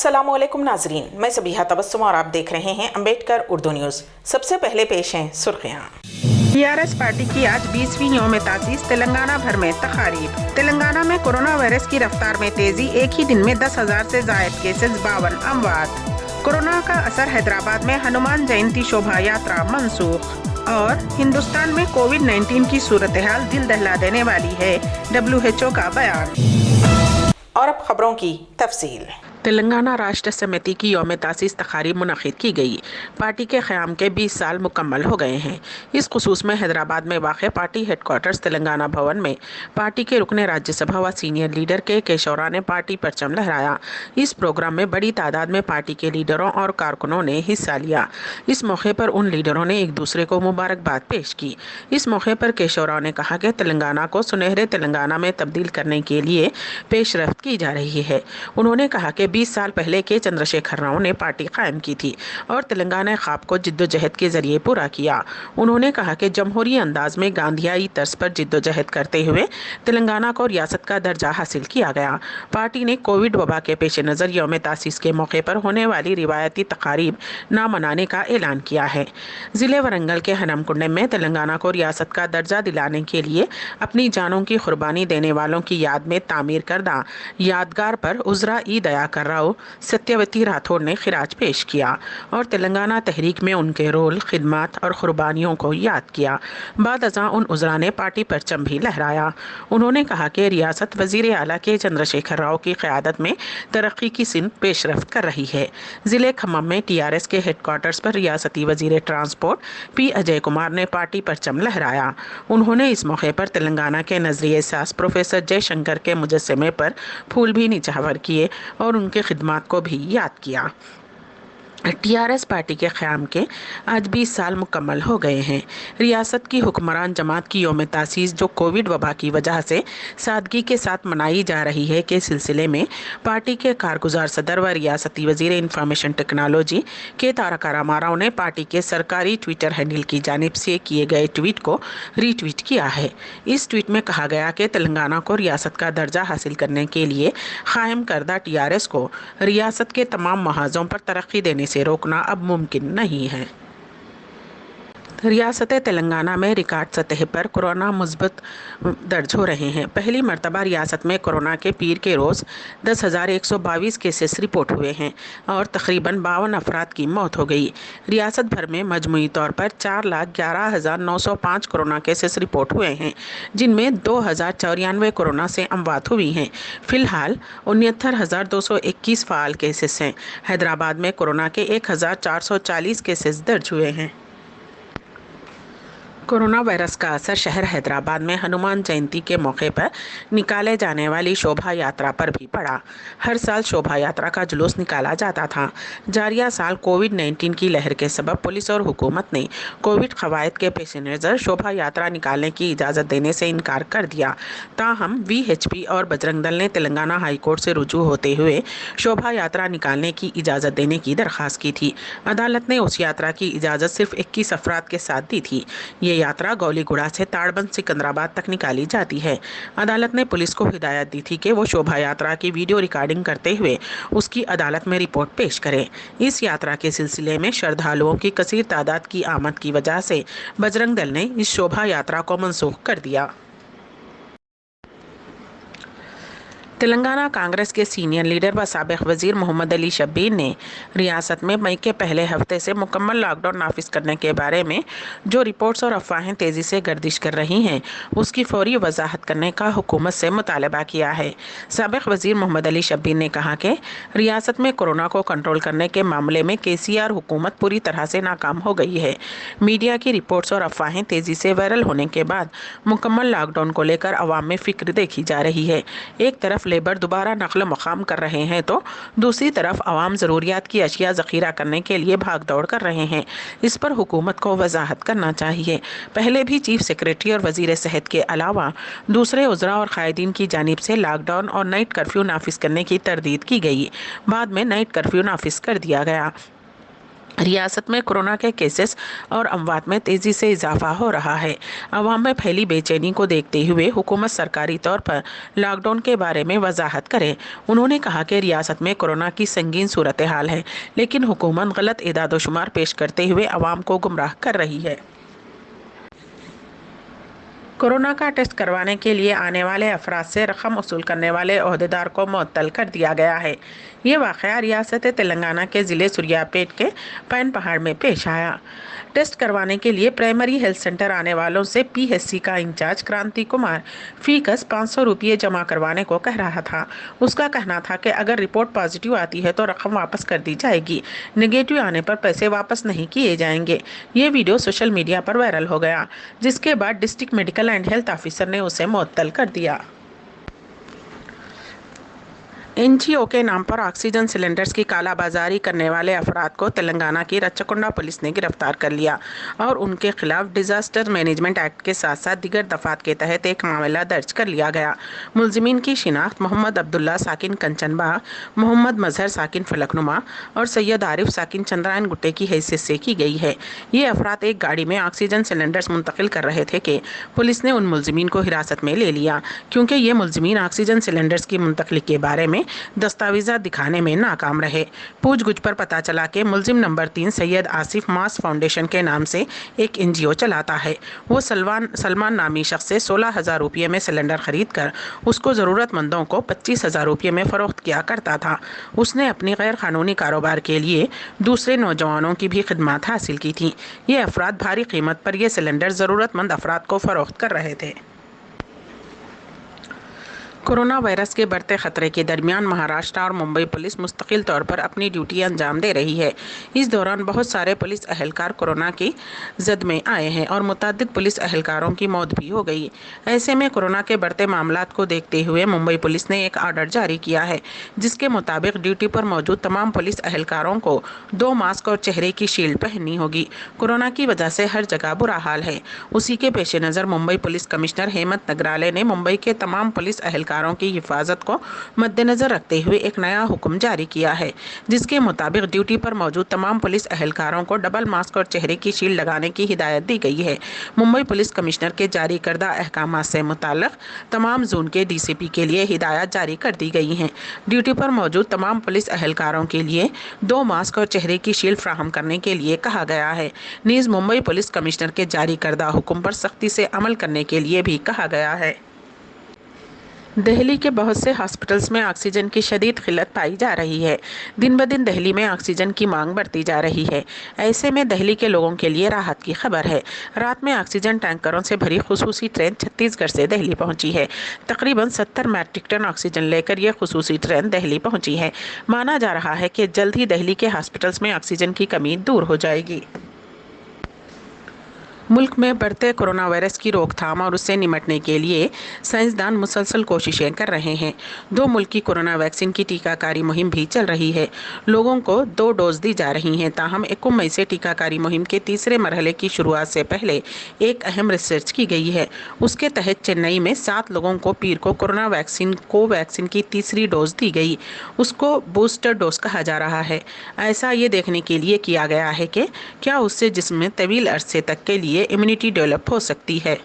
अस्सलामुअलैकुम नाजरीन, मैं ज़बीहा तबस्सुम और आप देख रहे हैं अम्बेडकर उर्दू न्यूज़। सबसे पहले पेश हैं सुर्खियाँ। टीआरएस पार्टी की आज 20वीं यौम तासीस तेलंगाना भर में तकारीब। तेलंगाना में कोरोना वायरस की रफ्तार में तेजी, एक ही दिन में 10,000 से जायद केसेस, 52 अमवात। कोरोना का असर, हैदराबाद में हनुमान जयंती शोभा यात्रा मनसूख। और हिंदुस्तान में कोविड-19 की सूरत हाल दिल दहला देने वाली है, WHO का बयान। और अब खबरों की तफसील। तेलंगाना राष्ट्र समिति की यौम तासीस तकारीब मुनक़िद की गई। पार्टी के क़याम के 20 साल मुकम्मल हो गए हैं। इस खुसूस में हैदराबाद में वाक़ पार्टी हेडक्वार्टर्स तेलंगाना भवन में पार्टी के रुकने राज्यसभा व सीनियर लीडर के केशवराव ने पार्टी परचम लहराया। इस प्रोग्राम में बड़ी तादाद में पार्टी के लीडरों और कारकुनों ने हिस्सा लिया। इस मौके पर उन लीडरों ने एक दूसरे को मुबारकबाद पेश की। इस मौके पर केशवराव ने कहा कि तेलंगाना को सुनहरे तेलंगाना में तब्दील करने के लिए पेशरफ्त की जा रही है। उन्होंने कहा कि 20 साल पहले के चंद्रशेखर राव ने पार्टी कायम की थी और तेलंगाना ख्वाब को जिद्दोजहद के जरिए पूरा किया। उन्होंने कहा कि जमहूरी अंदाज में गांधीयाई तर्ज पर जिद्दोजहद करते हुए तेलंगाना को रियासत का दर्जा हासिल किया गया। पार्टी ने कोविड वबा के पेश नज़र यौम तासीस के मौके पर होने वाली रिवायती तकारीब न मनाने का ऐलान किया है। ज़िले वरंगल के हनमकुंड में तेलंगाना को रियासत का दर्जा दिलाने के लिए अपनी जानों की कुर्बानी देने वालों की याद में तामीर करदा यादगार पर उज़रा ई दयाकर राव सत्यवती राठौड़ ने खिराज पेश किया और तेलंगाना तहरीक में उनके रोल, खिदमत और कुर्बानियों को याद किया। बाद अज़ां उन उज़रा ने पार्टी परचम भी लहराया। उन्होंने कहा कि रियासत वज़ीर आला के चंद्रशेखर राव की क़यादत में तरक्की की सिमत पेशरफ्त कर रही है। ज़िले खम्मम में TRS के हेडक्वार्टर्स पर रियासती वज़ीर ट्रांसपोर्ट P अजय कुमार ने पार्टी परचम लहराया। उन्होंने इस मौके पर तेलंगाना के नजरिए साज प्रोफेसर जयशंकर के मुजस्समे पर फूल भी निछावर किए और उनके खिदमात को भी याद किया। TRS पार्टी के क़याम के आज 20 साल मुकम्मल हो गए हैं। रियासत की हुक्मरान जमात की यौम तासीस जो कोविड वबा की वजह से सादगी के साथ मनाई जा रही है के सिलसिले में पार्टी के कारगुजार सदर व रियासती वज़ीर इंफॉर्मेशन टेक्नोलॉजी के तारक रामाराव ने पार्टी के सरकारी ट्विटर हैंडल की जानिब से किए गए ट्वीट को रीट्वीट किया है। इस ट्वीट में कहा गया कि तेलंगाना को रियासत का दर्जा हासिल करने के लिए कायम करदा TRS को रियासत के तमाम महाजों पर तरक्की देने से रोकना अब मुमकिन नहीं है। रियासत तेलंगाना में रिकॉर्ड सतह पर कोरोना मुस्बत दर्ज हो रहे हैं। पहली मरतबा रियासत में कोरोना के पीर के रोज़ 10,122 केसेस रिपोर्ट हुए हैं और तकरीबन 52 अफराद की मौत हो गई। रियासत भर में मजमूई तौर पर 4,11,905 कोरोना केसेस रिपोर्ट हुए हैं, जिनमें 2,094 कोरोना से अमवात हुई हैं। फ़िलहाल 69,221 फ़ाल केसेस हैं। हैदराबाद में कोरोना के 1,440 केसेस दर्ज हुए हैं। कोरोना वायरस का असर शहर हैदराबाद में हनुमान जयंती के मौके पर निकाले जाने वाली शोभा यात्रा पर भी पड़ा। हर साल शोभा यात्रा का जुलूस निकाला जाता था। जारिया साल कोविड-19 की लहर के सबब पुलिस और हुकूमत ने कोविड कवायद के पेश नज़र शोभा यात्रा निकालने की इजाज़त देने से इनकार कर दिया। ताहम VHP और बजरंग दल ने तेलंगाना हाई कोर्ट से रुजू होते हुए शोभा यात्रा निकालने की इजाज़त देने की दरख्वास्त की थी। अदालत ने उस यात्रा की इजाज़त सिर्फ 21 अफराद के साथ दी थी। ये यात्रा गौलीगुड़ा से ताड़बंद सिकंदराबाद तक निकाली जाती है। अदालत ने पुलिस को हिदायत दी थी कि वो शोभा यात्रा की वीडियो रिकॉर्डिंग करते हुए उसकी अदालत में रिपोर्ट पेश करे। इस यात्रा के सिलसिले में श्रद्धालुओं की कसीर तादाद की आमद की वजह से बजरंग दल ने इस शोभा यात्रा को मनसूख कर दिया। तेलंगाना कांग्रेस के सीनियर लीडर व साबिक वज़ीर मोहम्मद अली शब्बीर ने रियासत में मई के पहले हफ्ते से मुकम्मल लॉकडाउन नाफिज करने के बारे में जो रिपोर्ट्स और अफवाहें तेज़ी से गर्दिश कर रही हैं, उसकी फौरी वजाहत करने का हुकूमत से मुतालबा किया है। साबिक वज़ीर मोहम्मद अली शब्बीर ने कहा कि रियासत में कोरोना को कंट्रोल करने के मामले में KCR हुकूमत पूरी तरह से नाकाम हो गई है। मीडिया की रिपोर्ट्स और अफवाहें तेज़ी से वायरल होने के बाद मुकम्मल लॉकडाउन को लेकर अवाम में फ़िक्र देखी जा रही है। एक तरफ लेबर दोबारा नकल मकाम कर रहे हैं तो दूसरी तरफ अवाम ज़रूरियात की अशिया ज़ख़ीरा करने के लिए भाग दौड़ कर रहे हैं। इस पर हुकूमत को वजाहत करना चाहिए। पहले भी चीफ सेक्रेटरी और वज़ीर सेहत के अलावा दूसरे उज़रा और कायदीन की जानिब से लॉकडाउन और नाइट कर्फ्यू नाफिज करने की तरदीद की गई। बाद में नाइट कर्फ्यू नाफिज कर दिया गया। रियासत में कोरोना के केसेस और अमवात में तेजी से इजाफा हो रहा है। अवाम में फैली बेचैनी को देखते हुए हुकूमत सरकारी तौर पर लॉकडाउन के बारे में वजाहत करे। उन्होंने कहा कि रियासत में कोरोना की संगीन सूरत हाल है, लेकिन हुकूमत गलत इदाद-ओ-शुमार पेश करते हुए अवाम को गुमराह कर रही है। कोरोना का टेस्ट करवाने के लिए आने वाले अफराद से रकम वसूल करने वाले ओहदेदार को मुअत्तल कर दिया गया है। ये वाक़या रियासत तेलंगाना के ज़िले सूर्यापेट के पैन पहाड़ में पेश आया। टेस्ट करवाने के लिए प्राइमरी हेल्थ सेंटर आने वालों से पीएचसी का इंचार्ज क्रांति कुमार फीकस 500 रुपये जमा करवाने को कह रहा था। उसका कहना था कि अगर रिपोर्ट पॉजिटिव आती है तो रकम वापस कर दी जाएगी, नेगेटिव आने पर पैसे वापस नहीं किए जाएंगे। ये वीडियो सोशल मीडिया पर वायरल हो गया, जिसके बाद district medical and health officer ने उसे मुअत्तल कर दिया। एनजीओ के नाम पर ऑक्सीजन सिलेंडर्स की कालाबाजारी करने वाले अफराद को तेलंगाना की रच्चकोंडा पुलिस ने गिरफ्तार कर लिया और उनके खिलाफ डिजास्टर मैनेजमेंट एक्ट के साथ साथ दीगर दफात के तहत एक मामला दर्ज कर लिया गया। मुलजिमीन की शिनाख्त मोहम्मद अब्दुल्ला साकिन कंचनबाग, मोहम्मद मजहर साकिन फलकनुमा और सैयद आरिफ साकिन चंद्रायन गुट्टे की हैसियत से की गई है। ये अफराद एक गाड़ी में ऑक्सीजन सिलेंडर्स मुंतकिल कर रहे थे कि पुलिस ने उन मुलजिमीन को हिरासत में ले लिया, क्योंकि ये मुलजिमीन ऑक्सीजन सिलेंडर्स की मुंतकली के बारे में दस्तावेजा दिखाने में नाकाम रहे। पूछगछ पर पता चला कि मुलजिम नंबर 3 सैयद आसिफ मास फाउंडेशन के नाम से एक एनजीओ चलाता है। वो सलमान नामी शख्स से 16,000 रुपये में सिलेंडर खरीद कर उसको ज़रूरतमंदों को 25,000 रुपये में फ़रोख्त किया करता था। उसने अपनी गैर कानूनी कारोबार के लिए दूसरे नौजवानों की भी खिदमत हासिल की थी। ये अफराद भारी कीमत पर यह सिलेंडर ज़रूरतमंद अफराद को फ़रोख्त कर रहे थे। कोरोना वायरस के बढ़ते खतरे के दरमियान महाराष्ट्र और मुंबई पुलिस मुस्तकिल तौर पर अपनी ड्यूटी अंजाम दे रही है। इस दौरान बहुत सारे पुलिस अहलकार कोरोना की जद में आए हैं और मुतअद्दिद पुलिस अहलकारों की मौत भी हो गई। ऐसे में कोरोना के बढ़ते मामलात को देखते हुए मुंबई पुलिस ने एक आर्डर जारी किया है, जिसके मुताबिक ड्यूटी पर मौजूद तमाम पुलिस अहलकारों को 2 मास्क और चेहरे की शील्ड पहननी होगी। कोरोना की वजह से हर जगह बुरा हाल है। उसी के पेश नज़र मुंबई पुलिस कमिश्नर हेमंत नगराले ने मुंबई के तमाम पुलिस अहलकारों की हिफाजत को मद्देनजर रखते हुए एक नया हुक्म जारी किया है, जिसके मुताबिक ड्यूटी पर मौजूद तमाम पुलिस अहलकारों को डबल मास्क और चेहरे की शील्ड लगाने की हिदायत दी गई है। मुंबई पुलिस कमिश्नर के जारी करदा अहकामात से मुताल्लिक तमाम जोन के डीसीपी के लिए हिदायत जारी कर दी गई हैं। ड्यूटी पर मौजूद तमाम पुलिस अहलकारों के लिए 2 मास्क और चेहरे की शील्ड फ्राहम करने के लिए कहा गया है। नीज़ मुंबई पुलिस कमिश्नर के जारी करदा हुक्म पर सख्ती से अमल करने के लिए भी कहा गया है। दिल्ली के बहुत से हॉस्पिटल्स में ऑक्सीजन की शदीद किल्लत पाई जा रही है। दिन ब दिन दिल्ली में ऑक्सीजन की मांग बढ़ती जा रही है। ऐसे में दिल्ली के लोगों के लिए राहत की खबर है। रात में ऑक्सीजन टैंकरों से भरी खुसूसी ट्रेन छत्तीसगढ़ से दिल्ली पहुंची है। तकरीबन 70 मैट्रिक टन ऑक्सीजन लेकर यह खुसूसी ट्रेन दिल्ली पहुंची है। माना जा रहा है कि जल्द ही दिल्ली के हॉस्पिटल्स में ऑक्सीजन की कमी दूर हो जाएगी। मुल्क में बढ़ते कोरोना वायरस की रोकथाम और उससे निपटने के लिए साइंसदान मुसलसल कोशिशें कर रहे हैं। 2 मुल्क की कोरोना वैक्सीन की टीकाकारी मुहिम भी चल रही है। लोगों को 2 डोज दी जा रही हैं। ताहम 21 मई से टीकाकारी मुहिम के तीसरे मरहले की शुरुआत से पहले एक अहम रिसर्च की गई है। उसके तहत चेन्नई में 7 लोगों को पीर को कोरोना वैक्सीन कोवैक्सीन की तीसरी डोज दी गई। उसको बूस्टर डोज कहा जा रहा है। ऐसा ये देखने के लिए किया गया है कि क्या उससे जिस्म में तवील अरसे तक के लिए इम्यूनिटी डेवलप हो सकती है।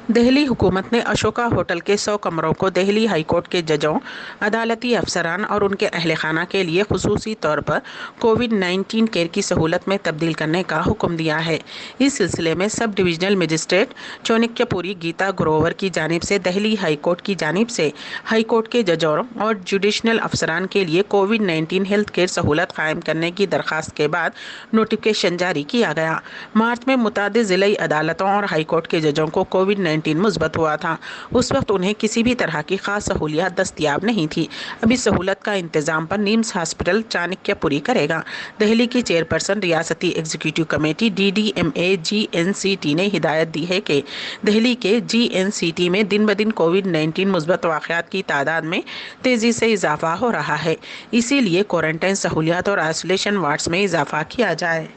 दिल्ली हुकूमत ने अशोका होटल के 100 कमरों को दिल्ली हाई कोर्ट के जजों, अदालती अफसरान और उनके अहल खाना के लिए खुसूसी तौर पर कोविड-19 केयर की सहूलत में तब्दील करने का हुक्म दिया है। इस सिलसिले में sub divisional magistrate Chanakyapuri Geeta Grover की जानिब से दिल्ली हाई कोर्ट की जानिब से हाई कोर्ट के जजों और जुडिशनल अफसरान के लिए कोविड-19 हेल्थ केयर सहूलत कायम करने की दरख्वास्त के बाद नोटिफिकेशन जारी किया गया। मार्च में मुतादिद ज़िली अदालतों और हाई कोर्ट के जजों को कोविड-19 मुस्बत हुआ था। उस वक्त उन्हें किसी भी तरह की खास सहूलियत दस्तियाब नहीं थी। अब इस सहूलत का इंतजाम पर निम्स हॉस्पिटल चाणक्यपुरी करेगा। दिल्ली की चेयरपर्सन रियासती एग्जीक्यूटिव कमेटी DDMA GNCT ने हिदायत दी है कि दिल्ली के GNCT में दिन ब दिन कोविड-19 मुस्बत वाक़यात की तादाद में तेज़ी से इजाफा हो रहा है। इसीलिए क्वारंटाइन सहूलियत और आइसोलेशन वार्ड्स में इजाफा किया जाए।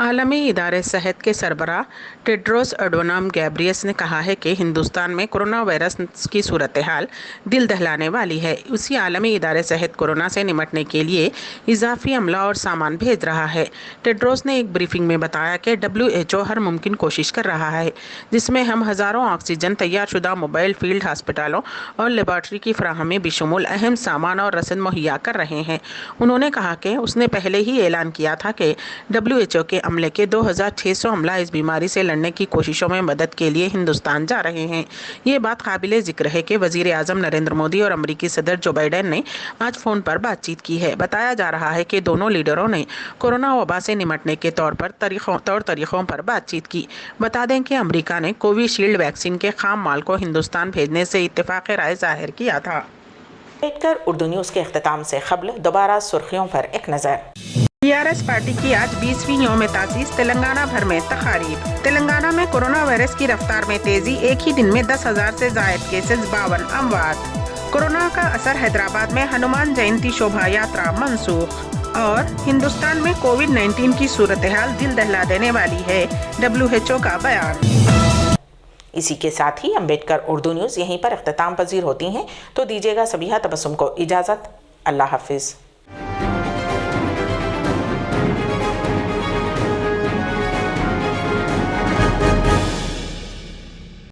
आलमी इदारे सेहत के सरबराह टेड्रोस अडोनम गैब्रियस ने कहा है कि हिंदुस्तान में कोरोना वायरस की सूरत हाल दिल दहलाने वाली है। उसी आलमी इदारे सेहत कोरोना से निपटने के लिए इजाफी अमला और सामान भेज रहा है। टेड्रोस ने एक ब्रीफिंग में बताया कि WHO हर मुमकिन कोशिश कर रहा है, जिसमें हम हज़ारों ऑक्सीजन, तैयार शुदा मोबाइल फील्ड अस्पतालों और लेबॉर्ट्री की फराहमी बिशुमूल अहम सामान और रसद मुहैया कर रहे हैं। उन्होंने कहा कि उसने पहले ही ऐलान किया था कि WHO के अमले के 2600 अमला इस बीमारी से लड़ने की कोशिशों में मदद के लिए हिंदुस्तान जा रहे हैं। ये बात काबिले जिक्र है कि वजीर आजम नरेंद्र मोदी और अमेरिकी सदर जो बाइडेन ने आज फोन पर बातचीत की है। बताया जा रहा है कि दोनों लीडरों ने कोरोना वबा से निपटने के तौर तरीकों पर बातचीत की। बता दें कि अमेरिका ने कोविशील्ड वैक्सीन के खाम माल को हिंदुस्तान भेजने से इत्तेफाक राय जाहिर किया था। अम्बेडकर उर्दू न्यूज़ के अख्ताम से क़ब्ल दोबारा सुर्खियों पर एक नज़र। टीआरएस पार्टी की आज 20वीं यौम तासीस तेलंगाना भर में तकारीब। तेलंगाना में कोरोना वायरस की रफ्तार में तेजी, एक ही दिन में 10,000 से जायद केसेस, 52 अमवात। कोरोना का असर हैदराबाद में हनुमान जयंती शोभा यात्रा मनसूख। और हिंदुस्तान में कोविड-19 की सूरत हाल दिल दहला देने वाली है, WHO का बयान। इसी के साथ ही अम्बेडकर उर्दू न्यूज़ यहीं पर अख्ताम पजीर होती हैं, तो दीजिएगा सबीहा तबस्सुम को इजाज़त। अल्लाह हाफिज़।